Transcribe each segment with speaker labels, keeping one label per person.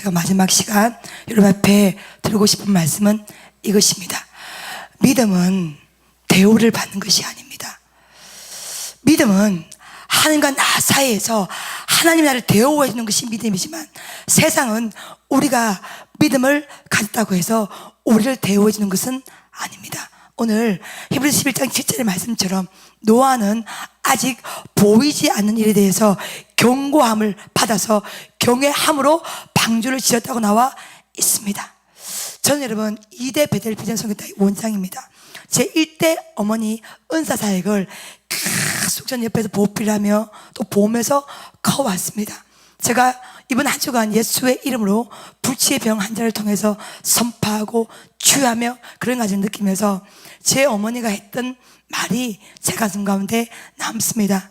Speaker 1: 제가 마지막 시간 여러분 앞에 들고 싶은 말씀은 이것입니다. 믿음은 대우를 받는 것이 아닙니다. 믿음은 하나님과 나 사이에서 하나님이 나를 대우해 주는 것이 믿음이지만, 세상은 우리가 믿음을 가졌다고 해서 우리를 대우해 주는 것은 아닙니다. 오늘 히브리서 11장 7절의 말씀처럼 노아는 아직 보이지 않는 일에 대해서 경고함을 받아서 경외함으로 방주를 지었다고 나와 있습니다. 저는 여러분 2대 베델 비전 성교단의 원장입니다. 제 1대 어머니 은사사역을 계속 전 옆에서 보필을 하며 또 보면서 커왔습니다. 제가 이번 한 주간 예수의 이름으로 불치의 병 환자를 통해서 선포하고 치유하며 그런 과정을 느끼면서 제 어머니가 했던 말이 제 가슴 가운데 남습니다.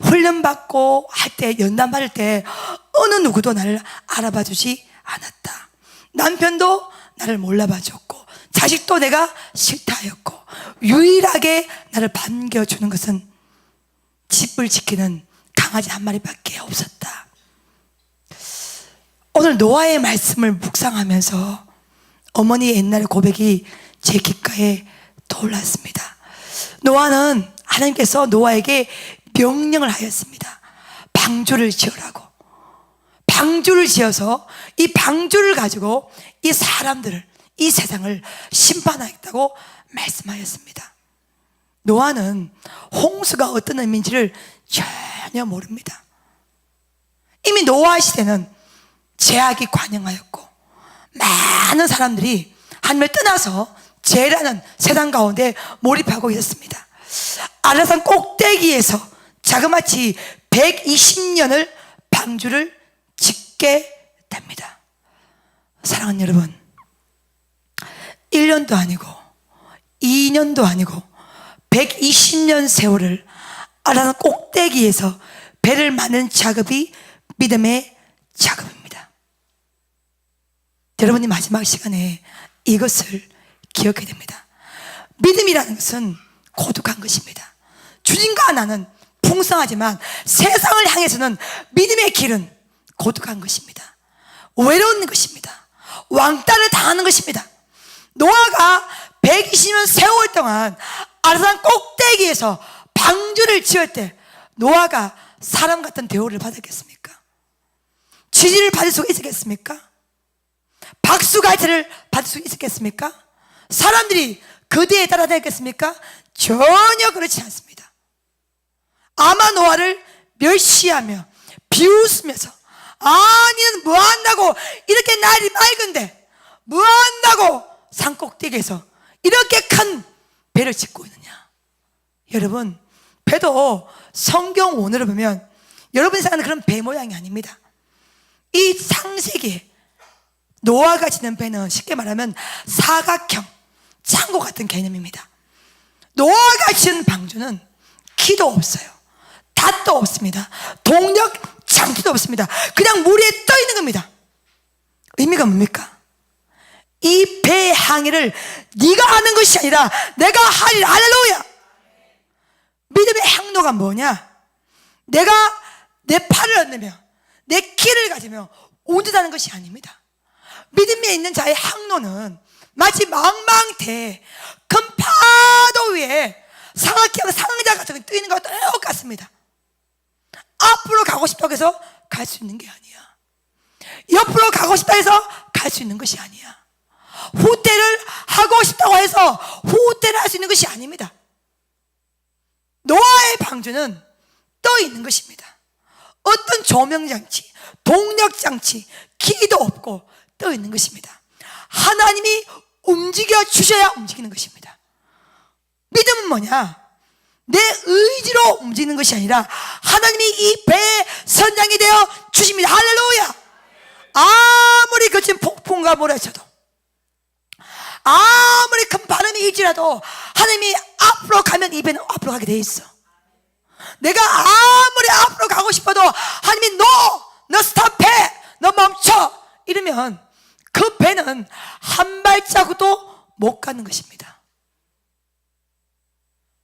Speaker 1: 훈련받고 할 때, 연단 받을 때 어느 누구도 나를 알아봐 주지 않았다. 남편도 나를 몰라봐 줬고, 자식도 내가 싫다 하였고, 유일하게 나를 반겨주는 것은 집을 지키는 강아지 한 마리밖에 없었다. 오늘 노아의 말씀을 묵상하면서 어머니의 옛날 고백이 제 귓가에 떠올랐습니다. 노아는 하나님께서 노아에게 명령을 하였습니다. 방주를 지으라고. 방주를 지어서 이 방주를 가지고 이 사람들을, 이 세상을 심판하겠다고 말씀하였습니다. 노아는 홍수가 어떤 의미인지를 전혀 모릅니다. 이미 노아 시대는 죄악이 관영하였고 많은 사람들이 하나님을 떠나서 죄라는 세상 가운데 몰입하고 있었습니다. 아라산 꼭대기에서 자그마치 120년을 방주를 짓게 됩니다. 사랑하는 여러분, 1년도 아니고 2년도 아니고 120년 세월을 아라산 꼭대기에서 배를 만드는 작업이 믿음의 작업입니다. 여러분이 마지막 시간에 이것을 기억해야 됩니다. 믿음이라는 것은 고독한 것입니다. 주님과 나는 풍성하지만 세상을 향해서는 믿음의 길은 고독한 것입니다. 외로운 것입니다. 왕따를 당하는 것입니다. 노아가 120년 세월 동안 아라산 꼭대기에서 방주를 지을 때 노아가 사람 같은 대우를 받았겠습니까? 지지를 받을 수가 있었겠습니까? 박수갈채를 받을 수 있었겠습니까? 사람들이 그대에 따라다녔겠습니까? 전혀 그렇지 않습니다. 아마 노아를 멸시하며 비웃으면서, 아니는 뭐한다고 이렇게 날이 맑은데 뭐한다고 산꼭대기에서 이렇게 큰 배를 짓고 있느냐. 여러분, 배도 성경 원어를 보면 여러분이 생각하는 그런 배 모양이 아닙니다. 이 창세기에 노아가 짓는 배는 쉽게 말하면 사각형 창고 같은 개념입니다. 노아가 지은 방주는 키도 없어요. 닷도 없습니다. 동력 장치도 없습니다. 그냥 물 위에 떠 있는 겁니다. 의미가 뭡니까? 이 배의 항해를 네가 하는 것이 아니라 내가 하리라. 할렐루야. 믿음의 항로가 뭐냐? 내가 내 팔을 얻으며 내 키를 가지며 운전하는 것이 아닙니다. 믿음에 있는 자의 항로는 마치 망망대해 큰 파도 위에 사각형 상자 같은 게 뜨이는 것과 똑같습니다. 앞으로 가고 싶다고 해서 갈 수 있는 게 아니야. 옆으로 가고 싶다 해서 갈 수 있는 것이 아니야. 후퇴를 하고 싶다고 해서 후퇴를 할 수 있는 것이 아닙니다. 노아의 방주는 떠 있는 것입니다. 어떤 조명장치, 동력장치, 키도 없고 떠 있는 것입니다. 하나님이 움직여 주셔야 움직이는 것입니다. 믿음은 뭐냐? 내 의지로 움직이는 것이 아니라 하나님이 이 배의 선장이 되어 주십니다. 할렐루야. 아무리 거친 폭풍과 몰아쳐도, 아무리 큰 바람이 일지라도 하나님이 앞으로 가면 이 배는 앞으로 가게 돼 있어. 내가 아무리 앞으로 가고 싶어도 하나님이 너 스탑해, 너 멈춰 이러면 그 배는 한 발자국도 못 가는 것입니다.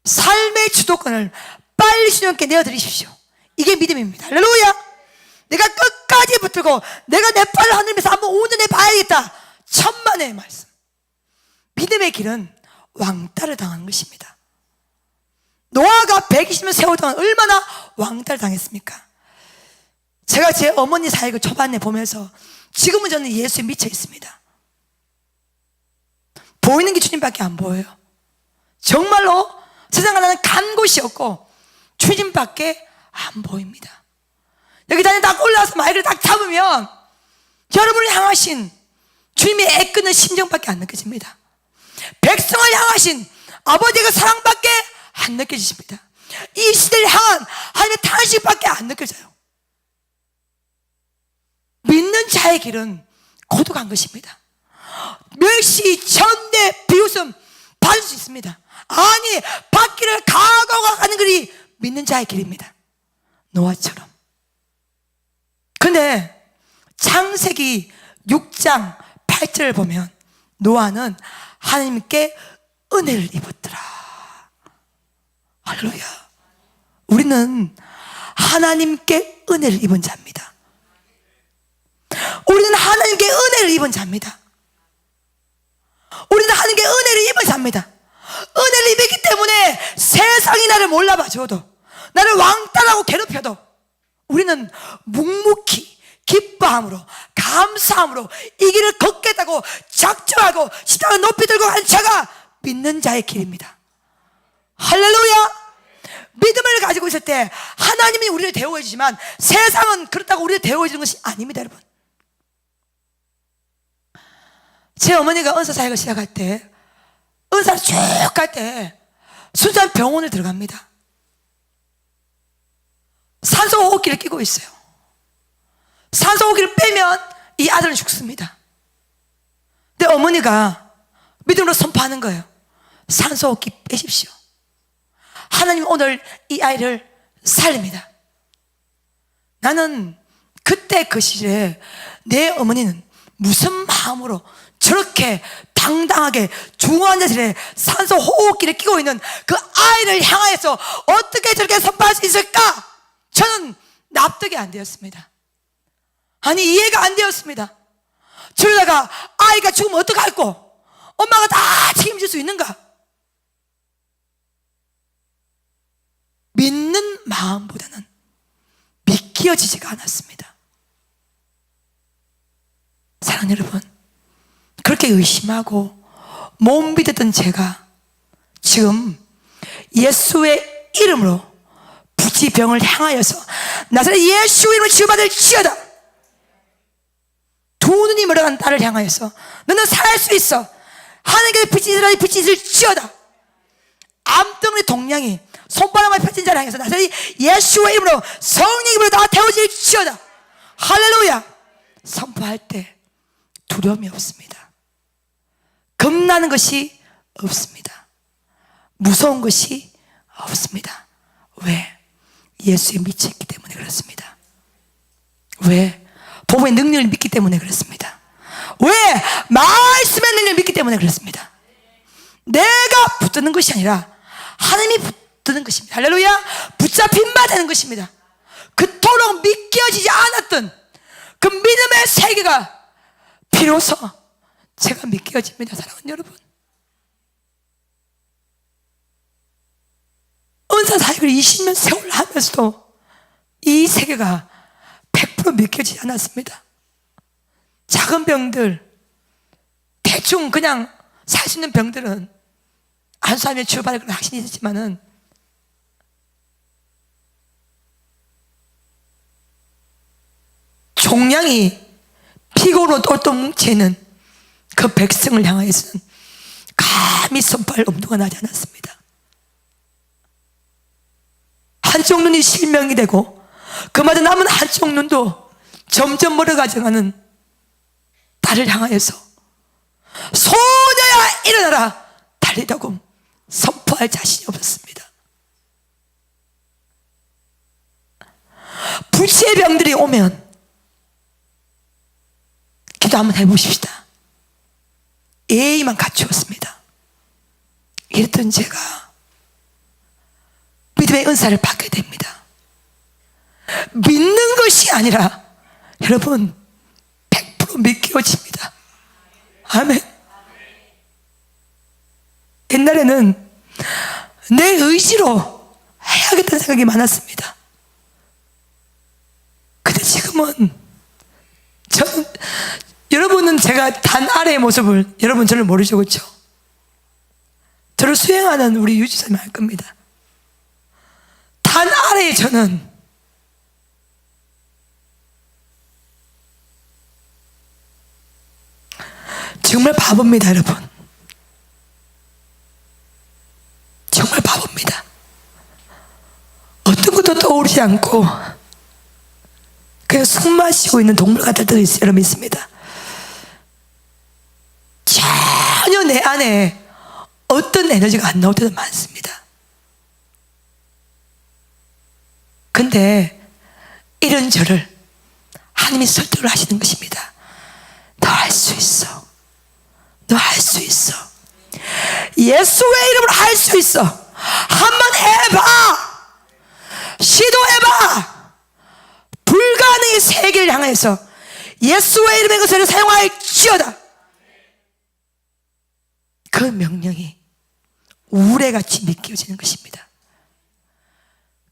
Speaker 1: 삶의 주도권을 빨리 주님께 내어드리십시오. 이게 믿음입니다. 할렐루야. 내가 끝까지 붙들고 내가 내 팔을 하늘에서 한번 운전해 봐야겠다. 천만의 말씀. 믿음의 길은 왕따를 당하는 것입니다. 노아가 120년 세월 동안 얼마나 왕따를 당했습니까? 제가 제 어머니 사역을 초반에 보면서 지금은 저는 예수에 미쳐 있습니다. 보이는 게 주님밖에 안 보여요. 정말로 세상 하나는 간 곳이 없고 주님밖에 안 보입니다. 여기 다니 딱 올라와서 마이크를 딱 잡으면 여러분을 향하신 주님의 애끄는 심정밖에 안 느껴집니다. 백성을 향하신 아버지의 사랑밖에 안 느껴지십니다. 이 시대를 향한 하나님의 탄식밖에 안 느껴져요. 믿는 자의 길은 고독한 것입니다. 멸시, 천대, 비웃음 받을 수 있습니다. 아니, 받기를 각오가 가는 길이 믿는 자의 길입니다. 노아처럼. 근데 창세기 6장 8절을 보면 노아는 하나님께 은혜를 입었더라. 할렐루야. 우리는 하나님께 은혜를 입은 자입니다. 우리는 하나님께 은혜를 입은 자입니다. 우리는 하나님께 은혜를 입은 자입니다. 은혜를 입었기 때문에 세상이 나를 몰라봐 줘도, 나를 왕따라고 괴롭혀도 우리는 묵묵히 기뻐함으로 감사함으로 이 길을 걷겠다고 작정하고 십자가를 높이 들고 간 자가 믿는 자의 길입니다. 할렐루야. 믿음을 가지고 있을 때 하나님이 우리를 대우해 주지만 세상은 그렇다고 우리를 대우해 주는 것이 아닙니다. 여러분, 제 어머니가 은사 사역을 시작할 때, 은사를 쭉 갈 때 순수한 병원을 들어갑니다. 산소 호흡기를 끼고 있어요. 산소 호흡기를 빼면 이 아들은 죽습니다. 근데 어머니가 믿음으로 선포하는 거예요. 산소 호흡기 빼십시오. 하나님 오늘 이 아이를 살립니다. 나는 그때 그 시절에 내 어머니는 무슨 마음으로 저렇게 당당하게 중환자실에 산소 호흡기를 끼고 있는 그 아이를 향하여서 어떻게 저렇게 선포할 수 있을까? 저는 납득이 안 되었습니다. 아니, 이해가 안 되었습니다. 저러다가 아이가 죽으면 어떡할꼬? 엄마가 다 책임질 수 있는가? 믿는 마음보다는 믿겨지지가 않았습니다. 사랑하는 여러분, 그렇게 의심하고 못 믿었던 제가 지금 예수의 이름으로 부지병을 향하여서 나사렛 예수 이름으로 치유받을지어다. 두 눈이 멀어간 딸을 향하여서 너는 살 수 있어. 하나님께 비치질지어다. 암덩어리 동량이 손바닥만 펴진 자를 향해서 나사렛 예수의 이름으로 성령 이름으로 다 태워질지어다. 할렐루야. 선포할 때 두려움이 없습니다. 겁나는 것이 없습니다. 무서운 것이 없습니다. 왜? 예수에 미쳤기 때문에 그렇습니다. 왜? 복음의 능력을 믿기 때문에 그렇습니다. 왜? 말씀의 능력을 믿기 때문에 그렇습니다. 내가 붙드는 것이 아니라 하나님이 붙드는 것입니다. 할렐루야. 붙잡힌 바 되는 것입니다. 그토록 믿겨지지 않았던 그 믿음의 세계가 비로소 제가 믿겨집니다. 사랑하는 여러분, 은사 사역을 20년 세월 하면서도 이 세계가 100% 믿겨지지 않았습니다. 작은 병들, 대충 그냥 살 수 있는 병들은 안수하면 치유받을 그런 확신이 있었지만은 종량이 피고로 똘똘 뭉치는 그 백성을 향하여서는 감히 선포할 엄두가 나지 않았습니다. 한쪽 눈이 실명이 되고 그마저 남은 한쪽 눈도 점점 멀어가져가는 나를 향하여서 소녀야 일어나라 달리다고 선포할 자신이 없었습니다. 불치의 병들이 오면 기도 한번 해보십시다. 예의만 갖추었습니다. 이랬던 제가 믿음의 은사를 받게 됩니다. 믿는 것이 아니라 여러분 100% 믿겨집니다. 아멘. 옛날에는 내 의지로 해야겠다는 생각이 많았습니다. 근데 지금은 저는, 여러분은 제가 단 아래의 모습을, 여러분 저를 모르죠, 그렇죠? 저를 수행하는 우리 유지사님 알 겁니다. 단 아래의 저는 정말 바보입니다, 여러분. 정말 바보입니다. 어떤 것도 떠오르지 않고 그냥 숨 마시고 있는 동물 같을 때도 있어요. 여러분 있습니다. 전혀 내 안에 어떤 에너지가 안 나올 때도 많습니다. 근데 이런 저를 하나님이 설득을 하시는 것입니다. 너 할 수 있어. 너 할 수 있어. 예수의 이름으로 할 수 있어. 한번 해봐. 시도해봐. 불가능의 세계를 향해서 예수의 이름의 것을 사용할지어다. 그 명령이 우레같이 믿겨지는 것입니다.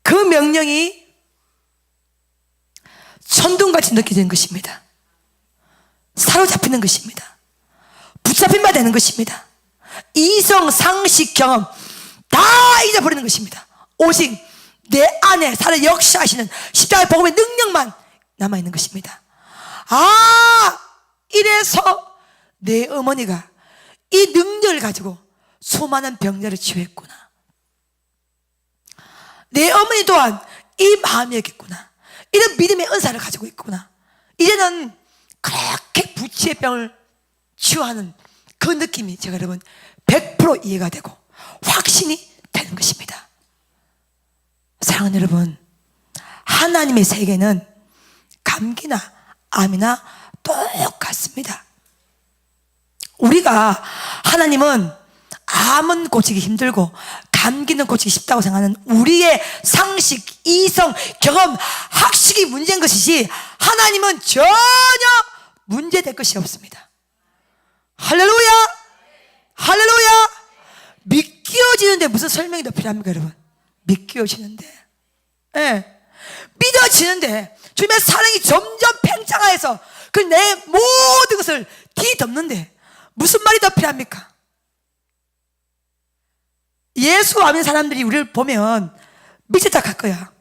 Speaker 1: 그 명령이 천둥같이 느껴지는 것입니다. 사로잡히는 것입니다. 붙잡힌 바 되는 것입니다. 이성, 상식, 경험 다 잊어버리는 것입니다. 오직 내 안에 살아 역사하시는 십자가의 복음의 능력만 남아있는 것입니다. 아, 이래서 내 어머니가 이 능력을 가지고 수많은 병자를 치유했구나. 내 어머니 또한 이 마음이었겠구나. 이런 믿음의 은사를 가지고 있구나. 이제는 그렇게 부치의 병을 치유하는 그 느낌이 제가 여러분 100% 이해가 되고 확신이 되는 것입니다. 사랑하는 여러분, 하나님의 세계는 감기나 암이나 똑같습니다. 우리가 하나님은 암은 고치기 힘들고 감기는 고치기 쉽다고 생각하는 우리의 상식, 이성, 경험, 학식이 문제인 것이지 하나님은 전혀 문제될 것이 없습니다. 할렐루야! 할렐루야! 믿겨지는데 무슨 설명이 더 필요합니까, 여러분? 믿겨지는데, 예, 믿어지는데 주님의 사랑이 점점 팽창하여서 그 내 모든 것을 뒤덮는데 무슨 말이 더 필요합니까? 예수 안 믿는 사람들이 우리를 보면 미쳤다 할 거야.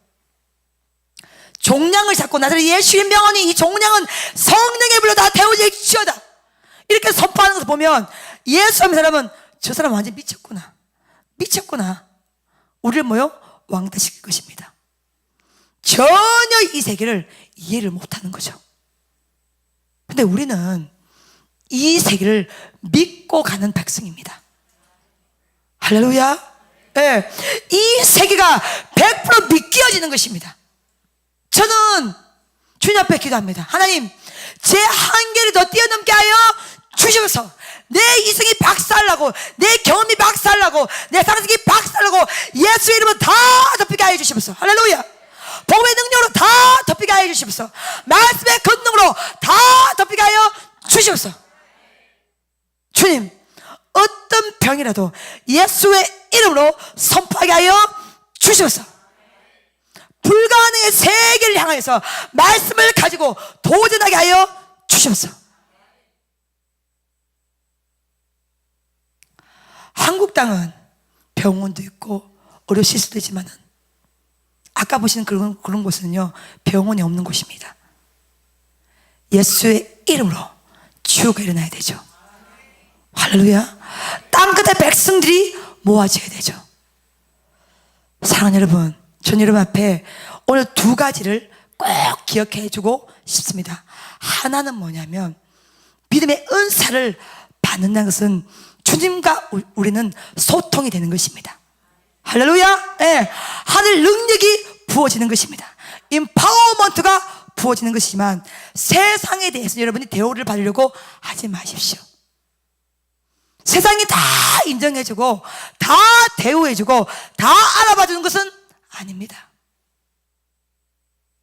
Speaker 1: 종량을 잡고 나사렛 예수의 명언이 이 종량은 성령의 불로 다 태워질지어다 이렇게 선포하는 것을 보면 예수 안 믿는 사람은 저 사람 완전 미쳤구나. 미쳤구나. 우리를 뭐요? 왕따시킬 것입니다. 전혀 이 세계를 이해를 못하는 거죠. 근데 우리는 이 세계를 믿고 가는 백성입니다. 할렐루야. 네. 이 세계가 100% 믿겨지는 것입니다. 저는 주님 앞에 기도합니다. 하나님, 제 한계를 더 뛰어넘게 하여 주셔서 내 이성이 박살나고 내 경험이 박살나고 내 상식이 박살나고 예수의 이름은 다 덮이게 하여 주시옵소서. 할렐루야. 복음의 능력으로 다 덮이게 하여 주시옵소서. 말씀의 권능으로 다 덮이게 하여 주시옵소서. 주님, 어떤 병이라도 예수의 이름으로 선포하게 하여 주시옵소서. 불가능의 세계를 향해서 말씀을 가지고 도전하게 하여 주시옵소서. 한국 땅은 병원도 있고 의료시설도 있지만은 아까 보시는 그런 곳은요 병원이 없는 곳입니다. 예수의 이름으로 치유가 일어나야 되죠. 할렐루야. 땅끝의 백성들이 모아져야 되죠. 사랑하는 여러분, 전 여러분 앞에 오늘 두 가지를 꼭 기억해 주고 싶습니다. 하나는 뭐냐면 믿음의 은사를 받는다는 것은 주님과 우리는 소통이 되는 것입니다. 할렐루야. 네. 하늘 능력이 부어지는 것입니다. 임파워먼트가 부어지는 것이지만 세상에 대해서 여러분이 대우를 받으려고 하지 마십시오. 세상이 다 인정해주고 다 대우해주고 다 알아봐주는 것은 아닙니다.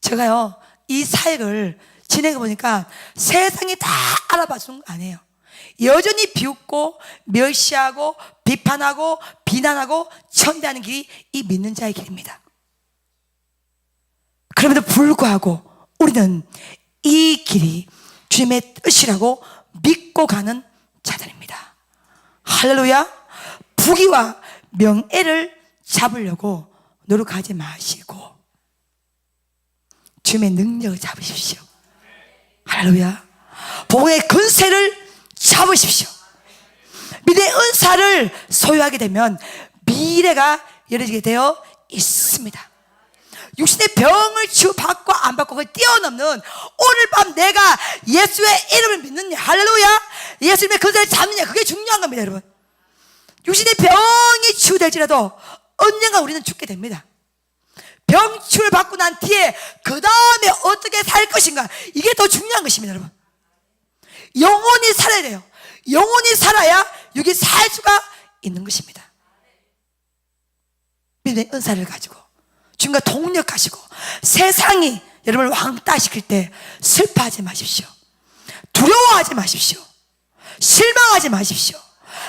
Speaker 1: 제가요, 이 사역을 진행해 보니까 세상이 다 알아봐 주는 거 아니에요. 여전히 비웃고 멸시하고 비판하고 비난하고 천대하는 길이 이 믿는 자의 길입니다. 그럼에도 불구하고 우리는 이 길이 주님의 뜻이라고 믿고 가는 자들입니다. 할렐루야. 부귀와 명예를 잡으려고 노력하지 마시고 주님의 능력을 잡으십시오. 할렐루야. 복음의 근세를 잡으십시오. 믿음의 은사를 소유하게 되면 미래가 열어지게 되어 있습니다. 육신의 병을 치유받고 안 받고 그걸 뛰어넘는 오늘 밤 내가 예수의 이름을 믿느냐, 할렐루야, 예수님의 근세를 잡느냐, 그게 중요한 겁니다. 여러분, 육신의 병이 치유될지라도 언젠가 우리는 죽게 됩니다. 병 치유를 받고 난 뒤에 그 다음에 어떻게 살 것인가, 이게 더 중요한 것입니다. 여러분, 영혼이 살아야 돼요. 영혼이 살아야 여기 살 수가 있는 것입니다. 믿음의 은사를 가지고 주님과 동력하시고 세상이 여러분을 왕따시킬 때 슬퍼하지 마십시오. 두려워하지 마십시오. 실망하지 마십시오.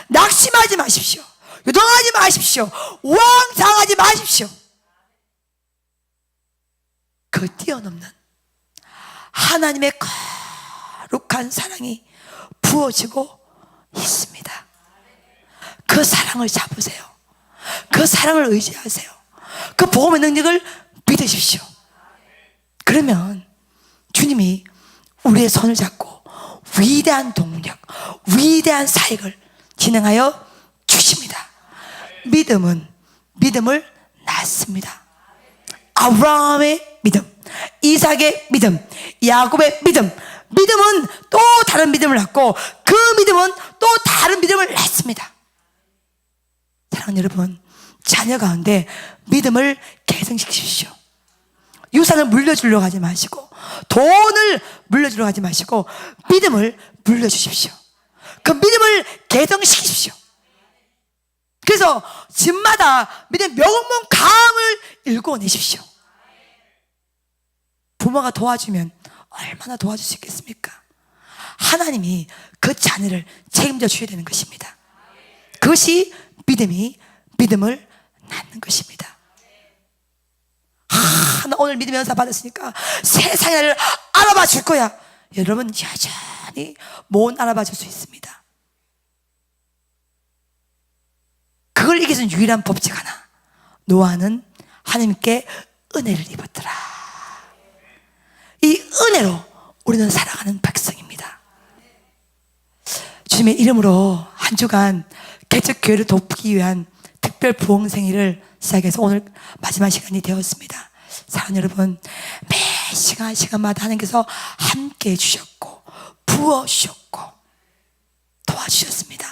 Speaker 1: 낙심하지 마십시오. 요동하지 마십시오. 우왕좌왕하지 마십시오. 그 뛰어넘는 하나님의 거룩한 사랑이 부어지고 있습니다. 그 사랑을 잡으세요. 그 사랑을 의지하세요. 그 복음의 능력을 믿으십시오. 그러면 주님이 우리의 손을 잡고 위대한 동력, 위대한 사역을 진행하여 주십니다. 믿음은 믿음을 낳습니다. 아브라함의 믿음, 이삭의 믿음, 야곱의 믿음, 믿음은 또 다른 믿음을 낳고 그 믿음은 또 다른 믿음을 낳습니다. 사랑하는 여러분, 자녀 가운데 믿음을 계승시키십시오. 유산을 물려주려고 하지 마시고 돈을 물려주려고 하지 마시고 믿음을 물려주십시오. 그 믿음을 계승시키십시오. 그래서 집마다 믿음의 명문 강을 일궈내십시오. 부모가 도와주면 얼마나 도와줄 수 있겠습니까? 하나님이 그 자녀를 책임져 주셔야 되는 것입니다. 그것이 믿음을 낳는 것입니다. 나 오늘 믿음의 은사 받았으니까 세상이 나를 알아봐 줄 거야. 여러분, 여전히 못 알아봐 줄 수 있습니다. 그걸 이길 수 있는 유일한 법칙 하나, 노아는 하나님께 은혜를 입었더라. 이 은혜로 우리는 살아가는 백성입니다. 주님의 이름으로 한 주간 개척교회를 돕기 위한 특별 부흥생일을 시작해서 오늘 마지막 시간이 되었습니다. 사랑하는 여러분, 매 시간마다 하나님께서 함께 해주셨고 부어주셨고 도와주셨습니다.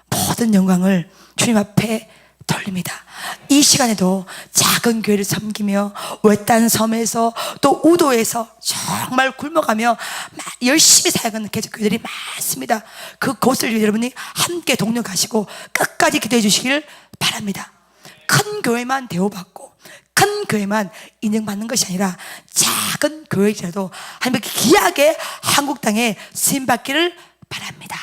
Speaker 1: 모든 영광을 주님 앞에 돌립니다. 이 시간에도 작은 교회를 섬기며 외딴 섬에서 또 우도에서 정말 굶어가며 열심히 사역하는 개척교회들이 많습니다. 그곳을 여러분이 함께 동력하시고 끝까지 기도해 주시길 바랍니다. 큰 교회만 대우받고 큰 교회만 인정받는 것이 아니라 작은 교회이라도 하나님께 귀하게 한국 땅에 쓰임받기를 바랍니다.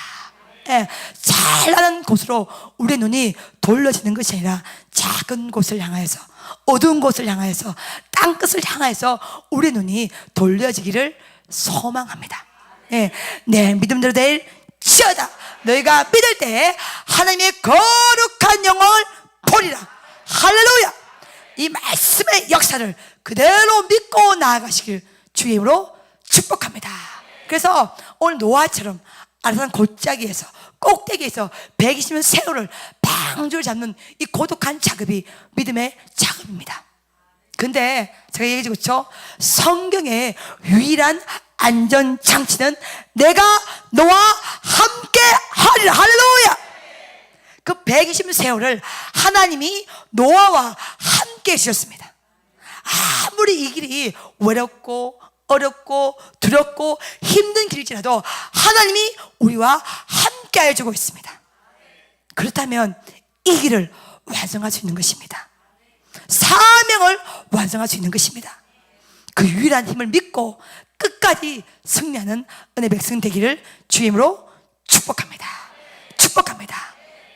Speaker 1: 예, 잘 나는 곳으로 우리의 눈이 돌려지는 것이 아니라 작은 곳을 향하여서, 어두운 곳을 향하여서, 땅끝을 향하여서 우리의 눈이 돌려지기를 소망합니다. 예, 내 믿음대로 될지어다. 너희가 믿을 때 하나님의 거룩한 영광을 보리라. 할렐루야. 이 말씀의 역사를 그대로 믿고 나아가시길 주의 이름으로 축복합니다. 그래서 오늘 노아처럼 아라산 골짜기에서 꼭대기에서 120년 세월을 방주를 잡는 이 고독한 작업이 믿음의 작업입니다. 근데 제가 얘기해 주죠. 성경의 유일한 안전장치는 내가 너와 함께 하리라. 할렐루야. 그 120년 세월을 하나님이 노아와 함께 해주셨습니다. 아무리 이 길이 외롭고 어렵고 두렵고 힘든 길일지라도 하나님이 우리와 함께 해주고 있습니다. 그렇다면 이 길을 완성할 수 있는 것입니다. 사명을 완성할 수 있는 것입니다. 그 유일한 힘을 믿고 끝까지 승리하는 은혜 백성 되기를 주임으로 축복합니다. 축복합니다.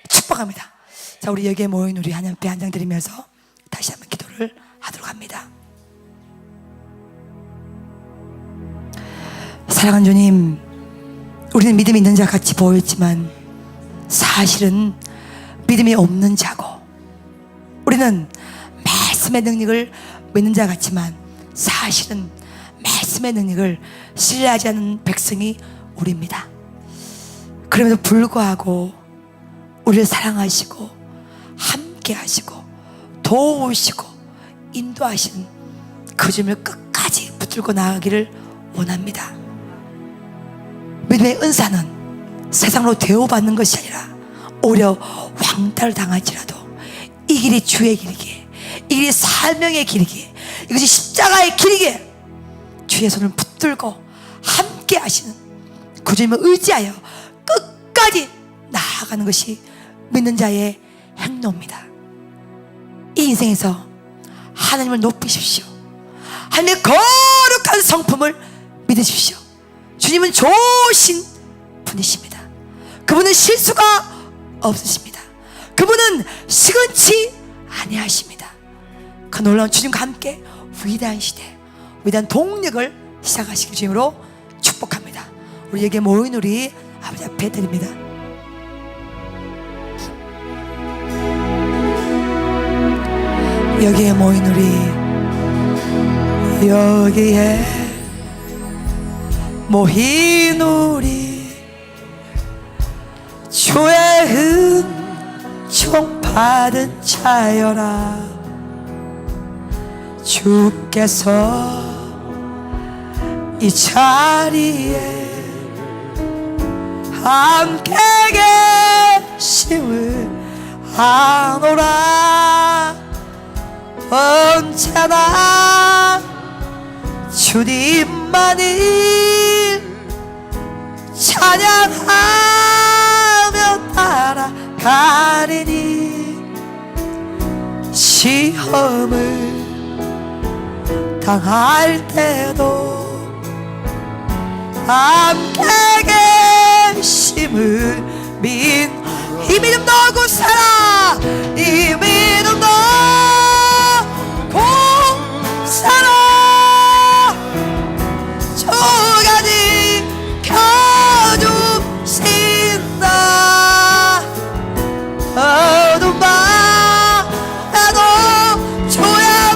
Speaker 1: 축복합니다. 자, 우리 여기에 모인 우리 하나님 앞에 한 장 드리면서 다시 한번 기도를 하도록 합니다. 사랑하는 주님, 우리는 믿음이 있는 자 같이 보였지만 사실은 믿음이 없는 자고, 우리는 말씀의 능력을 믿는 자 같지만 사실은 말씀의 능력을 신뢰하지 않는 백성이 우리입니다. 그럼에도 불구하고 우리를 사랑하시고 함께 하시고 도우시고 인도하시는 그 주님을 끝까지 붙들고 나가기를 원합니다. 믿음의 은사는 세상으로 대우받는 것이 아니라 오히려 왕따를 당할지라도 이 길이 주의 길이기에, 이 길이 사명의 길이기에, 이것이 십자가의 길이기에 주의 손을 붙들고 함께 하시는 그 주님을 의지하여 끝까지 나아가는 것이 믿는 자의 행로입니다. 이 인생에서 하나님을 높이십시오. 하나님의 거룩한 성품을 믿으십시오. 주님은 좋으신 분이십니다. 그분은 실수가 없으십니다. 그분은 시건치 아니하십니다. 그 놀라운 주님과 함께 위대한 시대, 위대한 동력을 시작하시길 주님으로 축복합니다. 우리 여기에 모인 우리 아버지 앞에 드립니다. 여기에 모인 우리, 여기에 모인 우리, 주의 은총 받은 자여라. 주께서 이 자리에 함께 계심을 아노라. 언제나 주님만을 찬양하며 따라가리니 시험을 당할 때도 함께 계심을 이 믿음 너고 살아. 이 믿음 너고 살아. 주가 지켜주신다. 어둠 밤에도 주의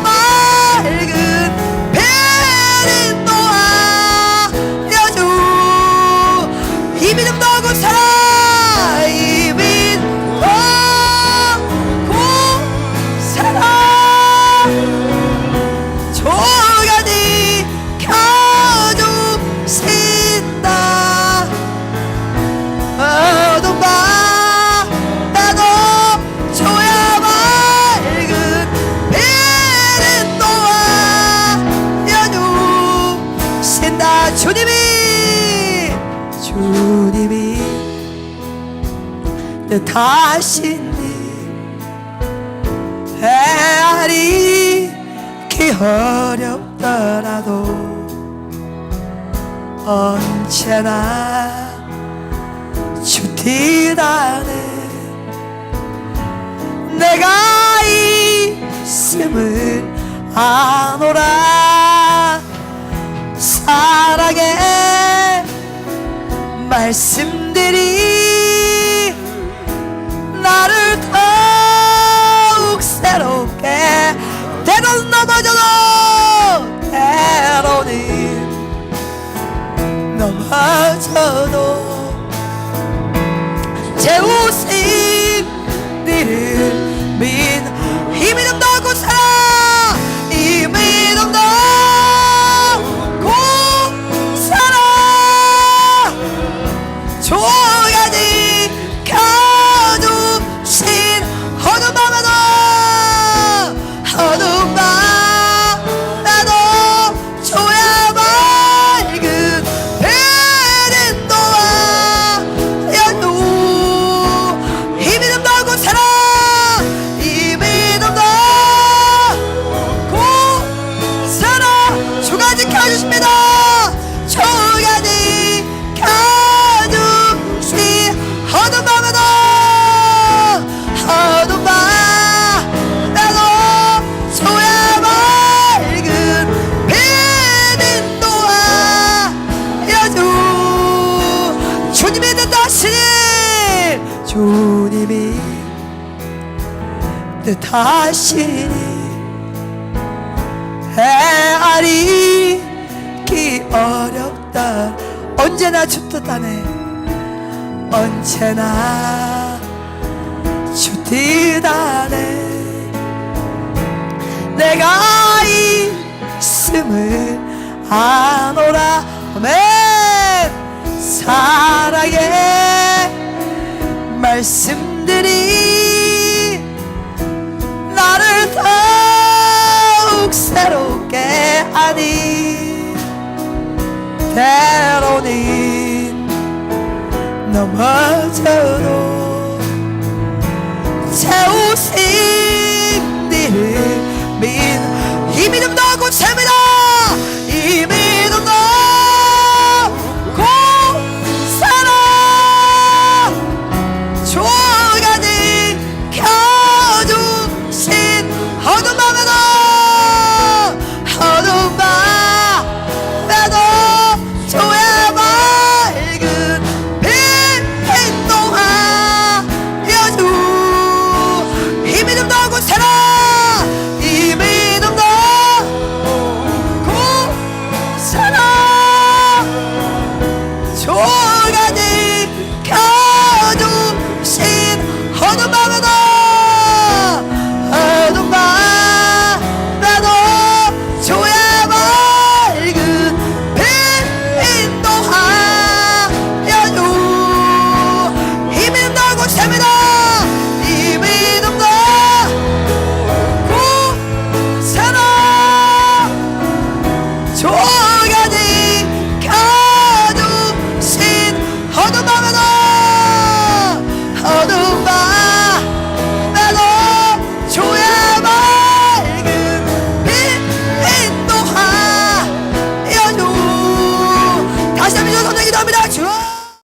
Speaker 1: 맑은 빛이 놓아여주. 이 믿음 너고 살아. 주님이 뜻하신 일 헤아리기 어렵더라도 언제나 주 뜻 안에 내가 있음을 아노라. 사랑의 말씀들이 나를 더욱 새롭게, 때론 넘어져도 때로는 넘어져도 재우신 니를 이 믿음 너고 살아. 이 믿음 너고 살아. 주가 지켜주신 어둠 밤에도 어둠 밤에도 주의 맑은 빛이 놓아여주. 뜻하시니 헤아리기 어렵다. 언제나 주 뜻하네. 언제나 주 뜻하네. 내가 있음을 아노라. 아멘. 사랑의 말씀들이 나를 더욱 새롭게 하니 때로는 넘어져도 채우시